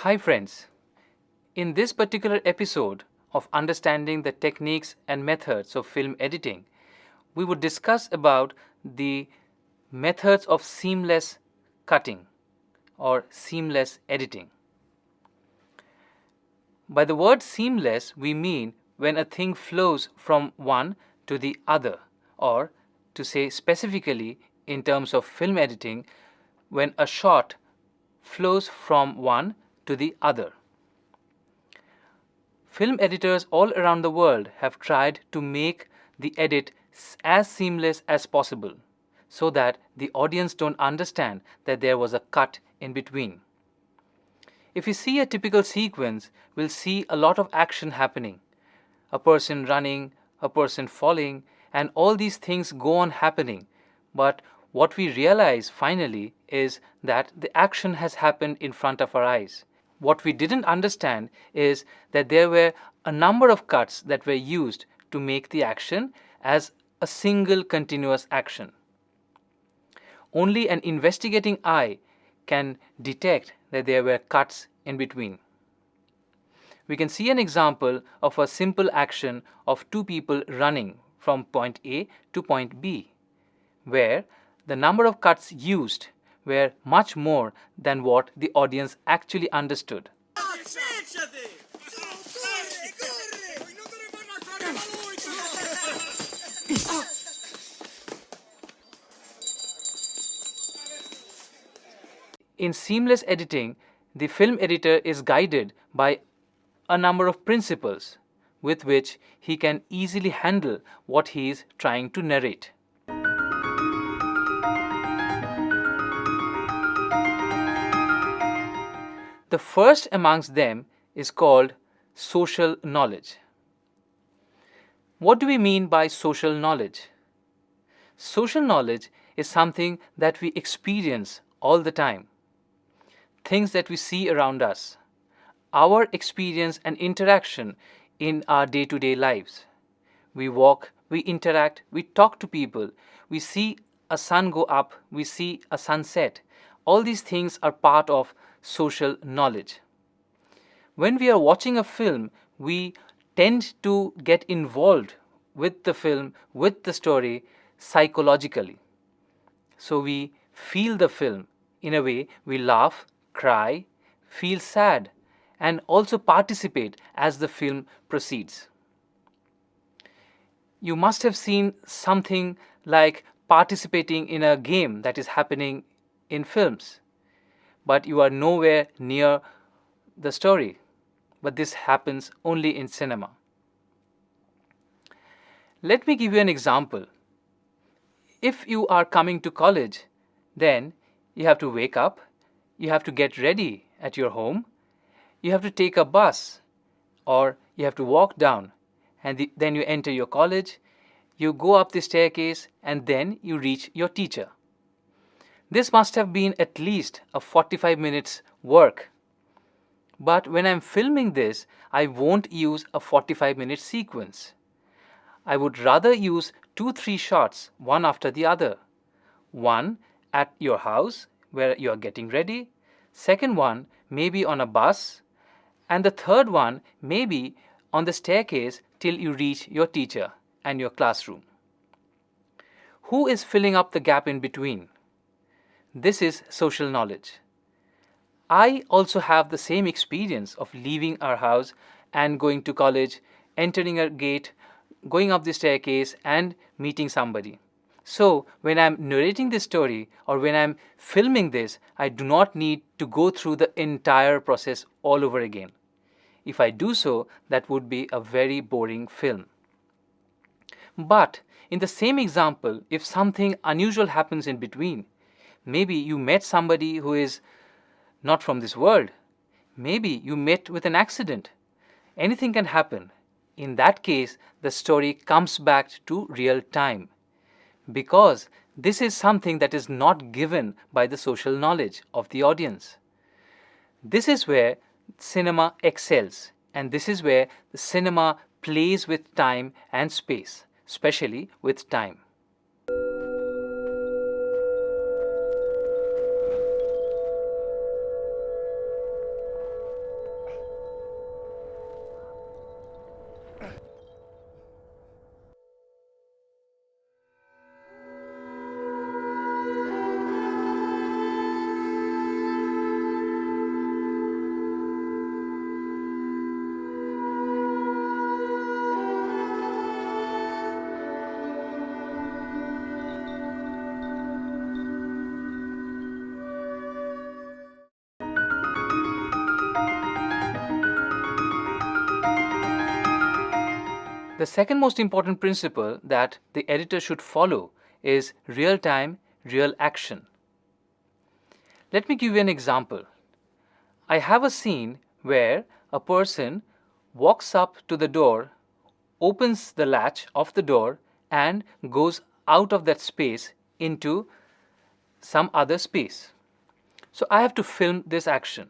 Hi, friends. In this particular episode of Understanding the Techniques and Methods of Film Editing, we would discuss about the methods of seamless cutting or seamless editing. By the word seamless, we mean when a thing flows from one to the other, or to say specifically in terms of film editing, when a shot flows from one to the other. Film editors all around the world have tried to make the edit as seamless as possible so that the audience don't understand that there was a cut in between. If you see a typical sequence, we'll see a lot of action happening. A person running, a person falling, and all these things go on happening. But what we realize finally is that the action has happened in front of our eyes. What we didn't understand is that there were a number of cuts that were used to make the action as a single continuous action. Only an investigating eye can detect that there were cuts in between. We can see an example of a simple action of two people running from point A to point B, where the number of cuts used were much more than what the audience actually understood. In seamless editing, the film editor is guided by a number of principles with which he can easily handle what he is trying to narrate. The first amongst them is called social knowledge. What do we mean by social knowledge? Social knowledge is something that we experience all the time. Things that we see around us, our experience and interaction in our day-to-day lives. We walk, we interact, we talk to people, we see a sun go up, we see a sunset. All these things are part of social knowledge. When we are watching a film, we tend to get involved with the film, with the story, psychologically. So we feel the film. In a way, we laugh, cry, feel sad, and also participate as the film proceeds. You must have seen something like participating in a game that is happening in films, but you are nowhere near the story. But this happens only in cinema. Let me give you an example. If you are coming to college, then you have to wake up, you have to get ready at your home, you have to take a bus, or you have to walk down, and then you enter your college, you go up the staircase, and then you reach your teacher. This must have been at least a 45 minutes work. But when I'm filming this, I won't use a 45-minute sequence. I would rather use 2-3 shots, one after the other. One at your house, where you are getting ready. Second one, maybe on a bus. And the third one, maybe on the staircase till you reach your teacher and your classroom. Who is filling up the gap in between? This is social knowledge. I also have the same experience of leaving our house and going to college, entering a gate, going up the staircase, and meeting somebody. So, when I'm narrating this story or when I'm filming this, I do not need to go through the entire process all over again. If I do so, that would be a very boring film. But in the same example, if something unusual happens in between, maybe you met somebody who is not from this world. Maybe you met with an accident. Anything can happen. In that case, the story comes back to real time. Because this is something that is not given by the social knowledge of the audience. This is where cinema excels, and this is where the cinema plays with time and space, especially with time. The second most important principle that the editor should follow is real time, real action. Let me give you an example. I have a scene where a person walks up to the door, opens the latch of the door, and goes out of that space into some other space. So I have to film this action.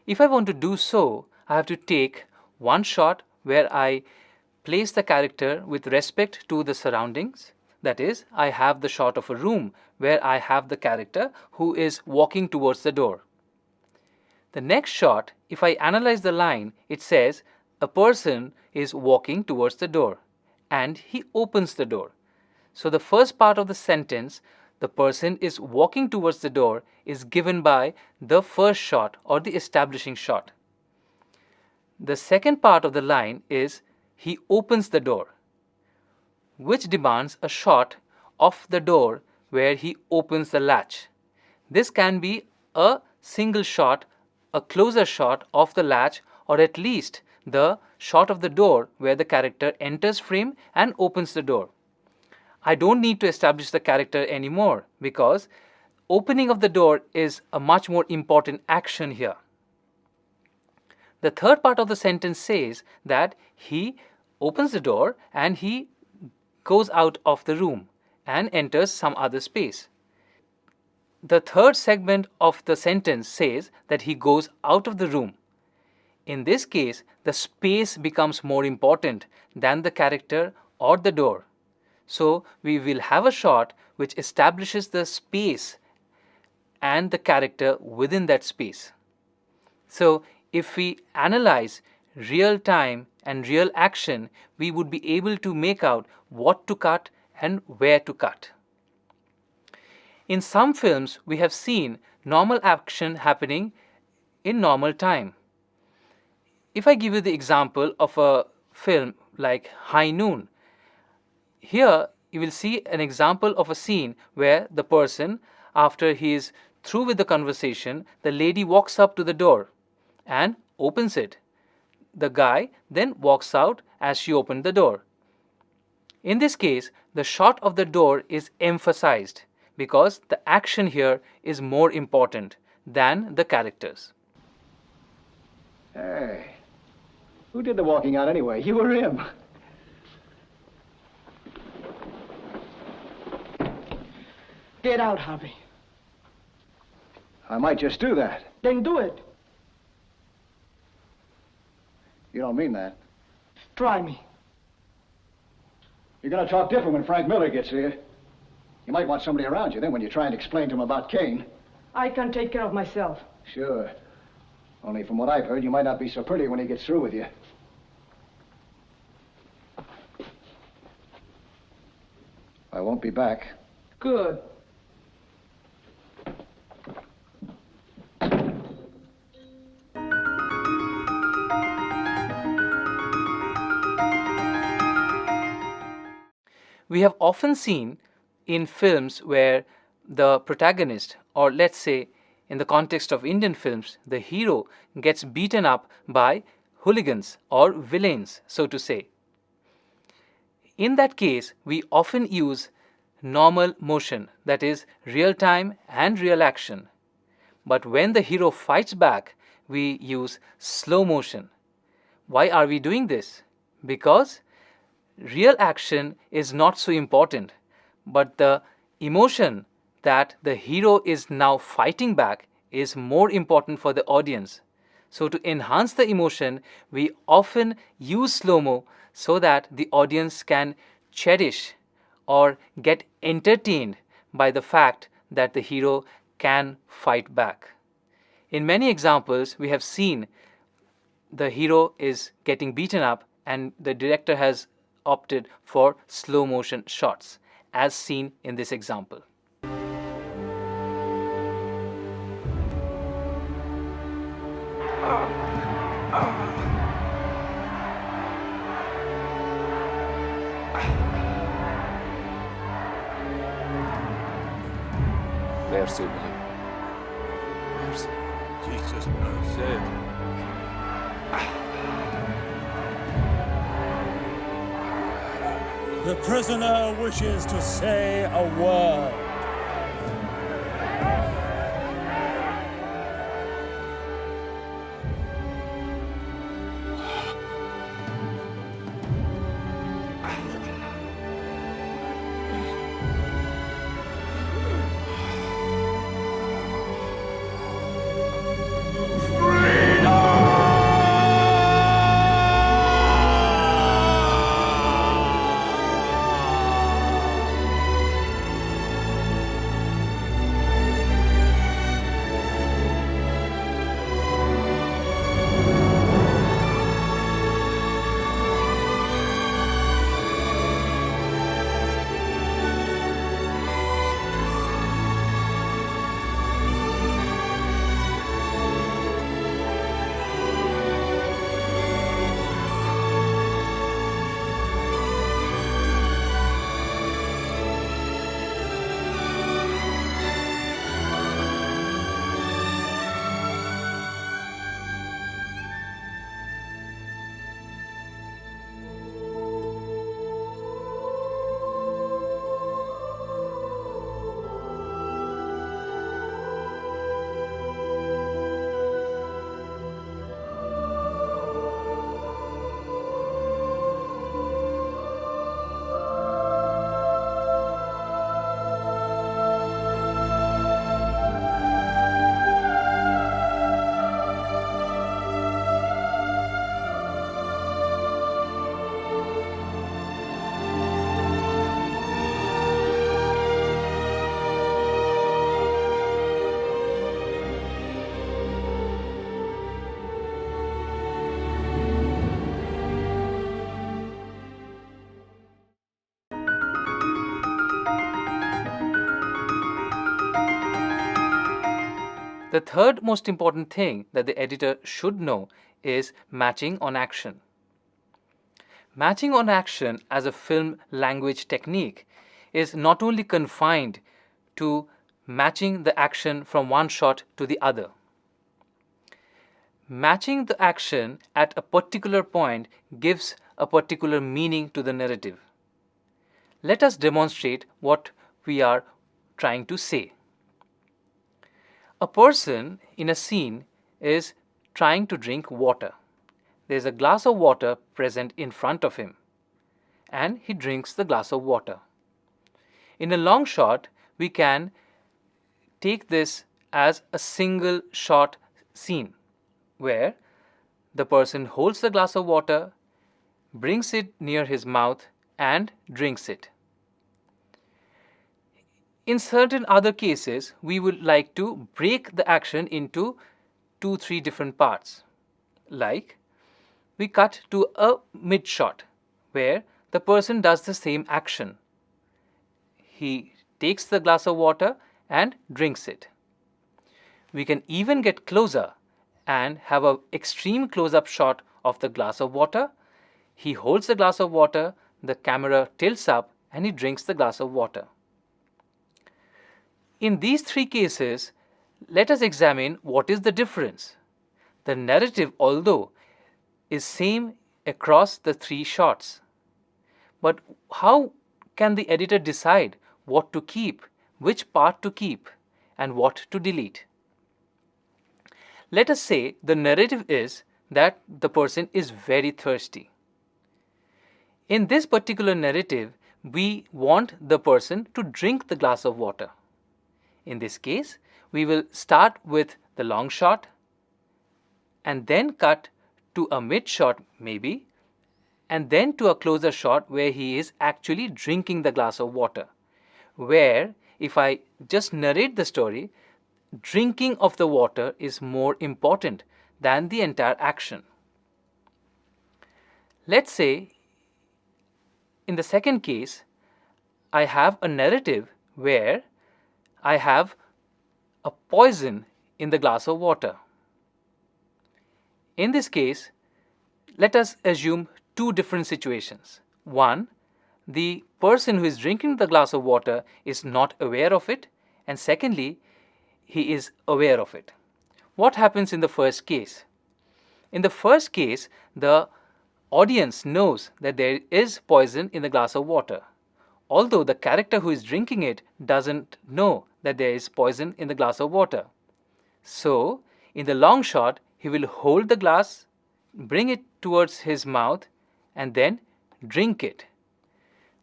If I want to do so, I have to take one shot where I place the character with respect to the surroundings. That is, I have the shot of a room where I have the character who is walking towards the door. The next shot, if I analyze the line, it says a person is walking towards the door and he opens the door. So the first part of the sentence, the person is walking towards the door, is given by the first shot or the establishing shot. The second part of the line is he opens the door, which demands a shot of the door where he opens the latch. This can be a single shot, a closer shot of the latch, or at least the shot of the door where the character enters frame and opens the door. I don't need to establish the character anymore because opening of the door is a much more important action here. The third part of the sentence says that he opens the door and he goes out of the room and enters some other space. The third segment of the sentence says that he goes out of the room. In this case, the space becomes more important than the character or the door. So we will have a shot which establishes the space and the character within that space. So if we analyze real time and real action, we would be able to make out what to cut and where to cut. In some films, we have seen normal action happening in normal time. If I give you the example of a film like High Noon, here you will see an example of a scene where the person, after he is through with the conversation, the lady walks up to the door and opens it. The guy then walks out as she opened the door. In this case, the shot of the door is emphasized because the action here is more important than the characters. Hey, who did the walking out anyway? You or him? Get out, Harvey. I might just do that. Then do it. You don't mean that. Try me. You're going to talk different when Frank Miller gets here. You might want somebody around you then when you try and explain to him about Kane. I can take care of myself. Sure. Only from what I've heard, you might not be so pretty when he gets through with you. I won't be back. Good. We have often seen in films where the protagonist, or let's say in the context of Indian films, the hero gets beaten up by hooligans or villains, so to say. In that case, we often use normal motion, that is, real time and real action. But when the hero fights back, we use slow motion. Why are we doing this? Because real action is not so important, but the emotion that the hero is now fighting back is more important for the audience. So to enhance the emotion, we often use slow-mo so that the audience can cherish or get entertained by the fact that the hero can fight back. In many examples, we have seen the hero is getting beaten up and the director has opted for slow motion shots, as seen in this example. Merci, William. Merci. Jesus, merci. The prisoner wishes to say a word. The third most important thing that the editor should know is matching on action. Matching on action as a film language technique is not only confined to matching the action from one shot to the other. Matching the action at a particular point gives a particular meaning to the narrative. Let us demonstrate what we are trying to say. A person in a scene is trying to drink water. There is a glass of water present in front of him, and he drinks the glass of water. In a long shot, we can take this as a single shot scene where the person holds the glass of water, brings it near his mouth, and drinks it. In certain other cases, we would like to break the action into 2-3 different parts. Like, we cut to a mid shot where the person does the same action. He takes the glass of water and drinks it. We can even get closer and have an extreme close-up shot of the glass of water. He holds the glass of water, the camera tilts up, and he drinks the glass of water. In these 3 cases, let us examine what is the difference. The narrative, although, is same across the 3 shots. But how can the editor decide what to keep, which part to keep, and what to delete? Let us say the narrative is that the person is very thirsty. In this particular narrative, we want the person to drink the glass of water. In this case, we will start with the long shot and then cut to a mid shot maybe, and then to a closer shot where he is actually drinking the glass of water, where if I just narrate the story, drinking of the water is more important than the entire action. Let's say in the second case, I have a narrative where I have a poison in the glass of water. In this case, let us assume 2 different situations. One, the person who is drinking the glass of water is not aware of it, and secondly, he is aware of it. What happens in the first case? In the first case, the audience knows that there is poison in the glass of water, although the character who is drinking it doesn't know that there is poison in the glass of water. So, in the long shot, he will hold the glass, bring it towards his mouth, and then drink it.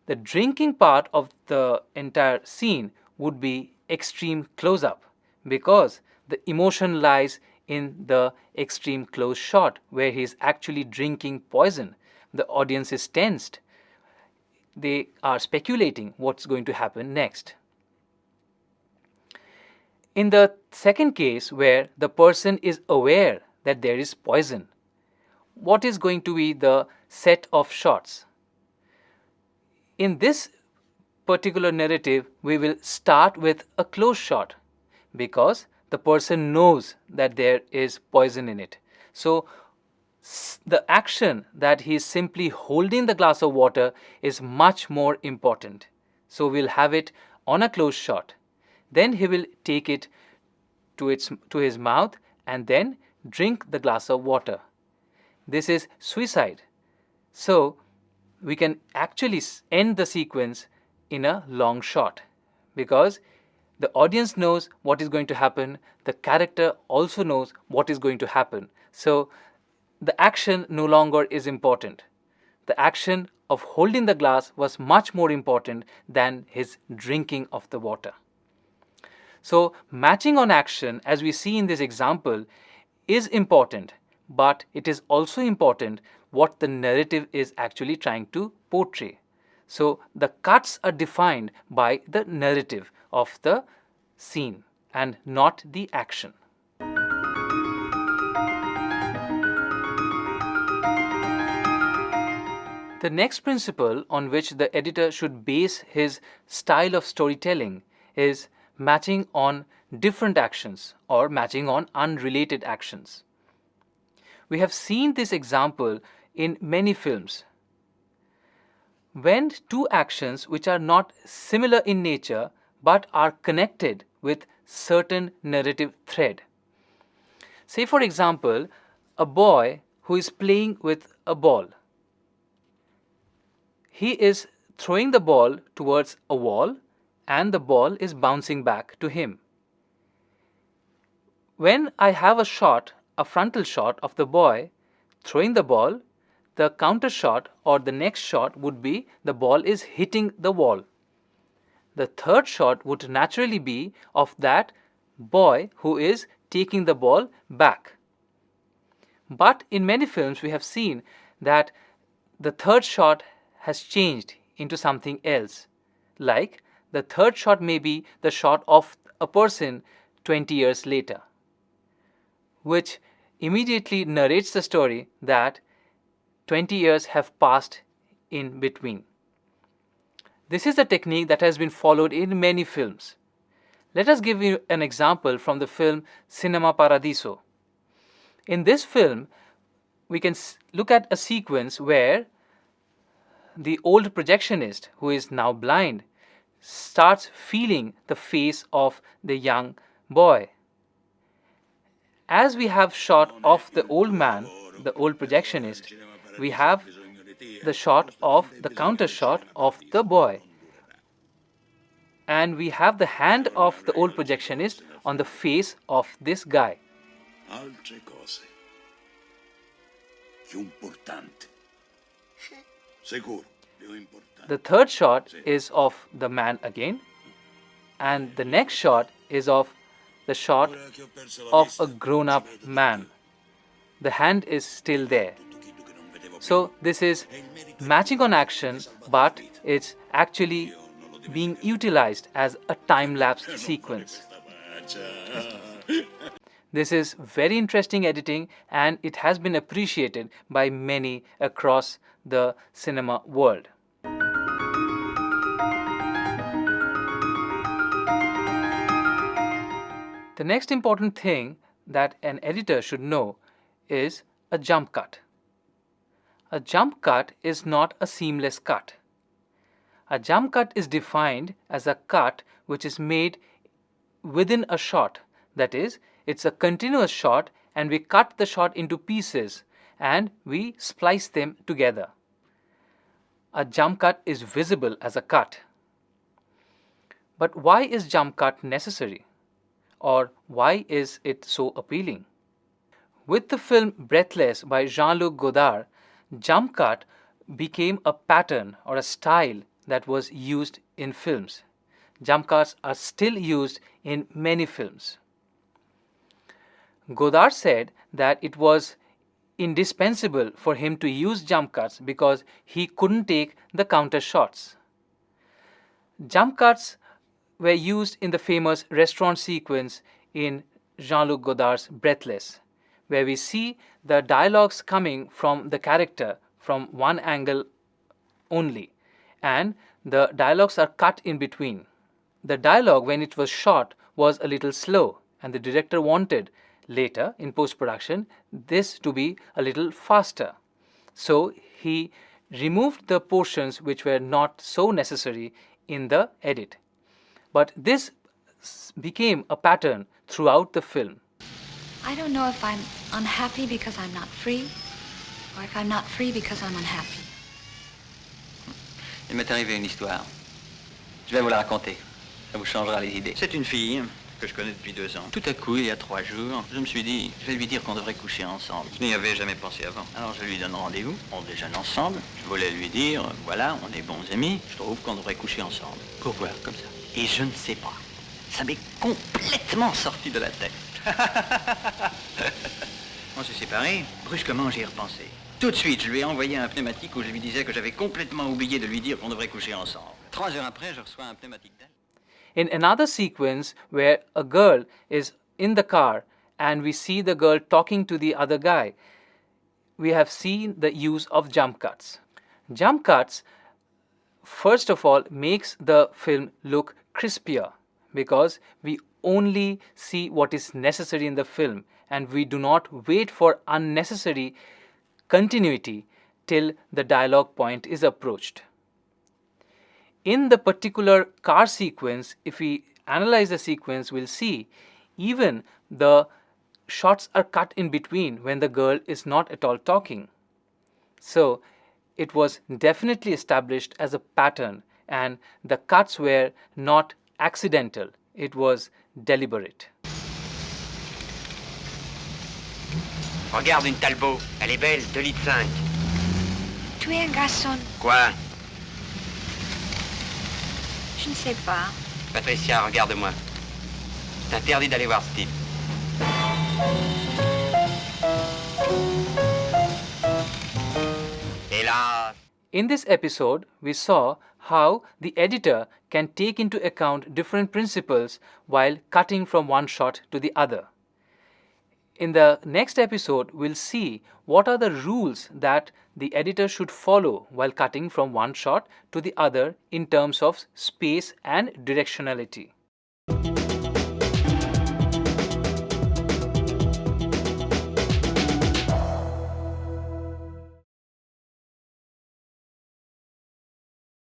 The drinking part of the entire scene would be extreme close-up because the emotion lies in the extreme close shot where he is actually drinking poison. The audience is tensed. They are speculating what's going to happen next. In the second case, where the person is aware that there is poison, what is going to be the set of shots? In this particular narrative, we will start with a close shot because the person knows that there is poison in it. So, the action that he is simply holding the glass of water is much more important. So, we'll have it on a close shot. Then he will take it to his mouth and then drink the glass of water. This is suicide. So, we can actually end the sequence in a long shot because the audience knows what is going to happen, the character also knows what is going to happen. So, the action no longer is important. The action of holding the glass was much more important than his drinking of the water. So, matching on action, as we see in this example, is important, but it is also important what the narrative is actually trying to portray. So, the cuts are defined by the narrative of the scene and not the action. The next principle on which the editor should base his style of storytelling is matching on different actions or matching on unrelated actions. We have seen this example in many films. When two actions which are not similar in nature but are connected with certain narrative thread. Say for example, a boy who is playing with a ball. He is throwing the ball towards a wall and the ball is bouncing back to him. When I have a shot, a frontal shot of the boy throwing the ball, the counter shot or the next shot would be the ball is hitting the wall. The third shot would naturally be of that boy who is taking the ball back. But in many films we have seen that the third shot has changed into something else. Like the third shot may be the shot of a person 20 years later, which immediately narrates the story that 20 years have passed in between. This is a technique that has been followed in many films. Let us give you an example from the film Cinema Paradiso. In this film, we can look at a sequence where the old projectionist, who is now blind, starts feeling the face of the young boy. As we have shot of the old man, the old projectionist, we have the shot of the counter shot of the boy. And we have the hand of the old projectionist on the face of this guy. Altre cose. Più importante. Sicuro, più importante. The third shot is of the man again, and the next shot is of the shot of a grown-up man. The hand is still there. So this is matching on action, but it's actually being utilized as a time-lapse sequence. This is very interesting editing and it has been appreciated by many across the cinema world. The next important thing that an editor should know is a jump cut. A jump cut is not a seamless cut. A jump cut is defined as a cut which is made within a shot. That is, it's a continuous shot and we cut the shot into pieces and we splice them together. A jump cut is visible as a cut. But why is jump cut necessary? Or why is it so appealing? With the film Breathless by Jean-Luc Godard, jump cut became a pattern or a style that was used in films. Jump cuts are still used in many films. Godard said that it was indispensable for him to use jump cuts because he couldn't take the counter shots. Jump cuts were used in the famous restaurant sequence in Jean-Luc Godard's Breathless, where we see the dialogues coming from the character from one angle only, and the dialogues are cut in between. The dialogue, when it was shot, was a little slow, and the director wanted later in post-production this to be a little faster. So he removed the portions which were not so necessary in the edit. But this became a pattern throughout the film. I don't know if I'm unhappy because I'm not free, or if I'm not free because I'm unhappy. Il m'est arrivé une histoire. Je vais vous la raconter. Ça vous changera les idées. C'est une fille que je connais depuis 2 ans. Tout à coup, il y a 3 jours, je me suis dit, je vais lui dire qu'on devrait coucher ensemble. Je n'y avais jamais pensé avant. Alors je lui donne rendez-vous, on déjeune ensemble. Je voulais lui dire, voilà, on est bons amis, je trouve qu'on devrait coucher ensemble. Pourquoi, comme ça? Et je ne sais pas. Ça m'est complètement sorti de la tête. On s'est séparés, brusquement j'y ai repensé. Tout de suite, je lui ai envoyé un pneumatique où je lui disais que j'avais complètement oublié de lui dire qu'on devrait coucher ensemble. 3 heures après, je reçois un pneumatique d'elle. In another sequence where a girl is in the car and we see the girl talking to the other guy, we have seen the use of jump cuts. Jump cuts, first of all, makes the film look crispier because we only see what is necessary in the film and we do not wait for unnecessary continuity till the dialogue point is approached. In the particular car sequence, if we analyze the sequence, we'll see even the shots are cut in between when the girl is not at all talking. So it was definitely established as a pattern and the cuts were not accidental, it was deliberate. Regarde une Talbot, elle est belle, 2,5 litres. Tu es un garçon. Quoi? Je ne sais pas. Patricia, regarde-moi. C'est interdit d'aller voir ce type. Hélas. In this episode, we saw how the editor can take into account different principles while cutting from one shot to the other. In the next episode, we'll see what are the rules that the editor should follow while cutting from one shot to the other in terms of space and directionality.